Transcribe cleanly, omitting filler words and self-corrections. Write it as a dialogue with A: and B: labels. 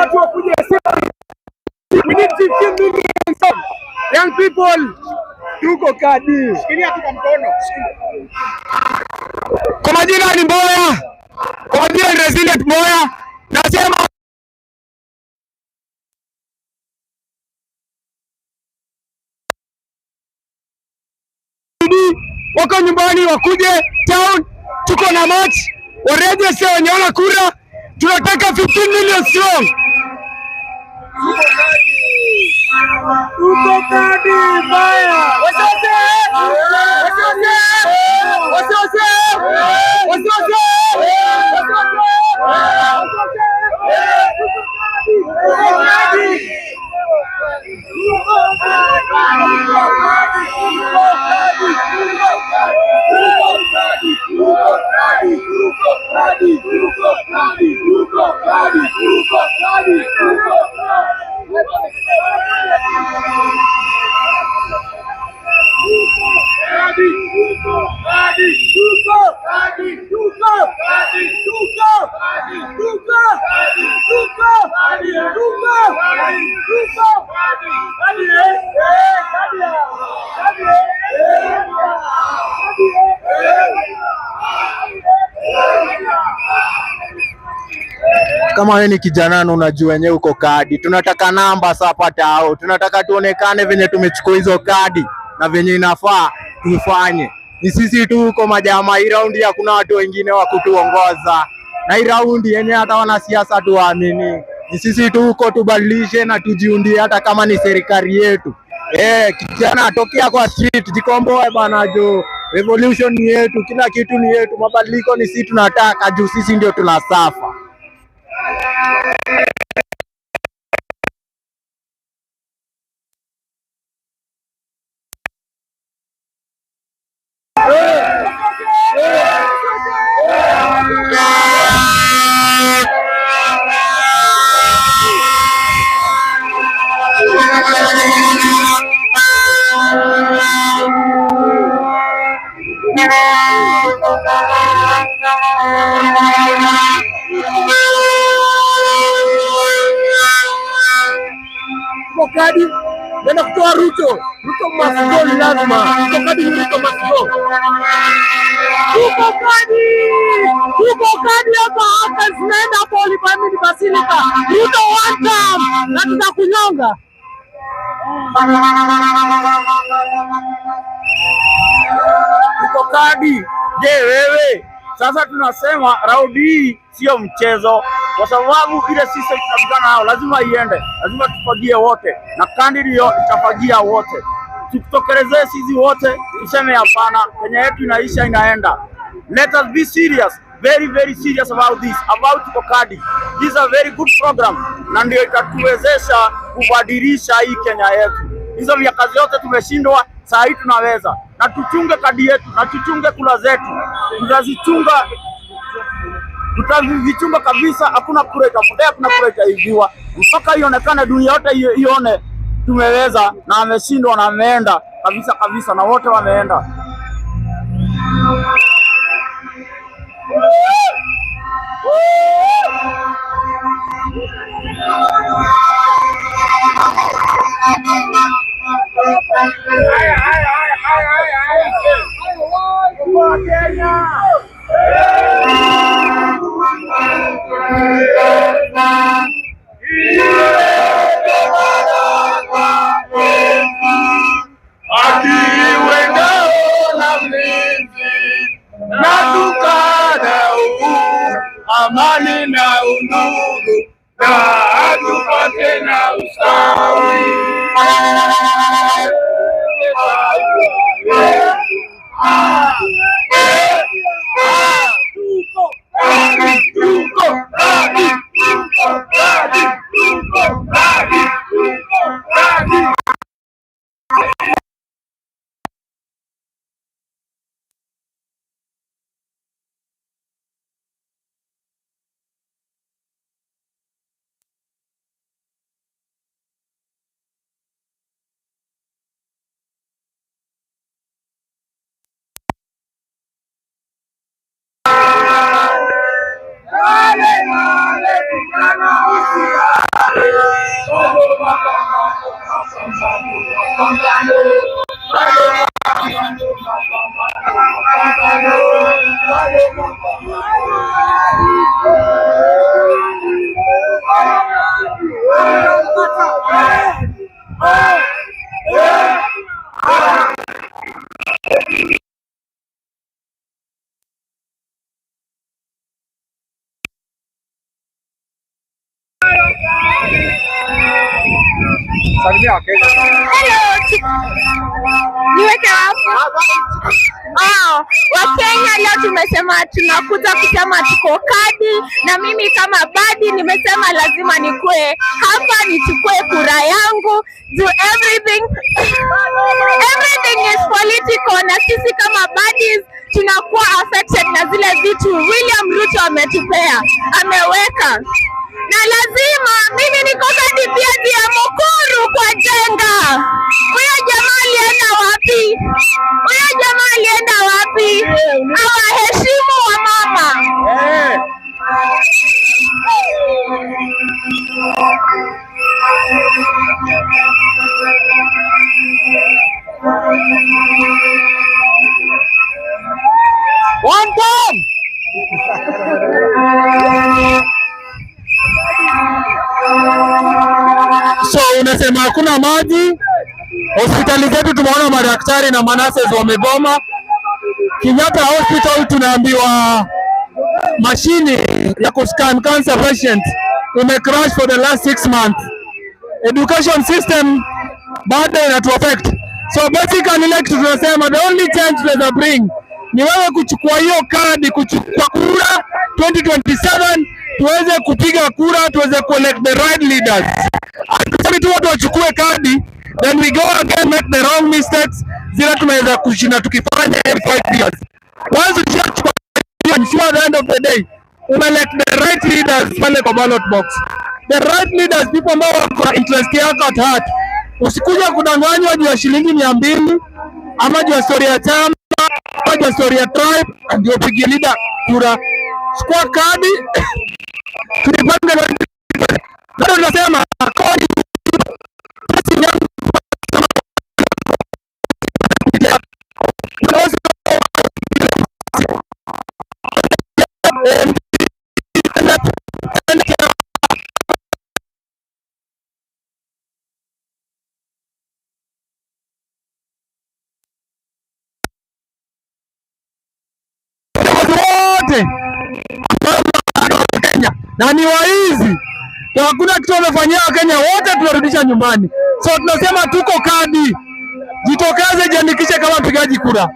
A: watu wakuje. We need 15 million young people. Tuko kadi. Shikilia tu kwa mkono. Kwa majina ni Mboya. Kwa majina ni Resilient Mboya. Nasema wako nyumbani wakuje town, tuko na match. Warejeshe wenye wana kura. Tunataka 15 million strong. Tuko kadi baya. Wasiwasi. Kama wewe ni kijana na unajua wenyewe uko kadi, tunataka namba sasa tao. Tunataka tuonekane venye tumechukua hizo kadi na venye inafaa tufanye. Ni sisi tu uko majamaa, hii raundi hakuna watu wengine wa kutuongoza. Na hii raundi yenyewe hata wanasiasa tuamini. Ni sisi tu uko tubadilishe na tujiundie hata kama ni serikali yetu. Kijana tokea kwa street, jikomboe bana jo. Revolution ni yetu, kila kitu ni yetu, mabadiliko ni sisi tunataka juu sisi ndio tunasafa. Kadi nenda kutoa Ruto must go, lazima kadi Ruto must go. Tuko kadi hapa zinaenda poli pamini Basilica. Ruto one time na tutakunyonga. Tuko kadi. Je, wewe sasa tunasema raundi hii sio mchezo, kwa sababu ile sisi tunapigana nao lazima iende, lazima tufagie wote na candidate itafagia wote. Tutokelezee sisi wote, tuseme hapana, Kenya yetu inaisha inaenda. Let us be serious, very very serious about this, about Tuko kadi. This is a very good program na ndio itatuwezesha kubadilisha hii Kenya yetu. Hizo miaka yote tumeshindwa, saa hii tunaweza. Na tuchunge kadi yetu, na tuchunge kula zetu. Tutazichunga kabisa, hakuna kura itapotea, hakuna kura itaibiwa. Mpaka ionekane dunia yote ione tumeweza na ameshindwa na ameenda kabisa na wote wameenda. Amani na undugu na tupate na ustawi. Dale, vijana, Salimia Wakenya.
B: Hello. Niweke hapo. Wakenya leo tumesema tunakuja kusema tuko kadi, na mimi kama badi nimesema lazima nikue hapa nichukue kura yangu. Do everything is political, na sisi kama badis tunakuwa affected na zile vitu William Ruto ametupea, ameweka, na lazima mimi niko kadi pia ya Mukuru kwa Jenga. Huyo jamaa alienda wapi? Heshimu wa mama.
A: One time. So unasema hakuna maji, hospitali zetu tumeona madaktari na manases wamegoma. Kenyatta Hospital tunaambiwa mashine ya kuscan cancer patient imecrash for the last 6 months. Education system bado inatu affect. So basically like tunasema the only change tunaweza bring ni wewe kuchukua hiyo kadi, kuchukua kura 2027 tuweze kupiga kura, tuweze collect the right leaders. Actually tu watu wachukue kadi, then we go again make the wrong mistakes zile tunaweza kushinda tukifanya every 5 years. Once you chukua ensure at the end of the day umelect the right leaders pale kwa ballot box. The right leaders, people ambao wako interest yako at heart. Usikuja kudanganywa juu ya shilingi 200 ama juu ya story ya chama ama juu ya story ya tribe ndio pigie leader kura. Chukua kadi tulipange na tunasema kodi na ni waizi, na hakuna kitu wamefanyia Wakenya, wote tunarudisha nyumbani. So tunasema tuko kadi, jitokeze, jiandikishe kama mpigaji kura.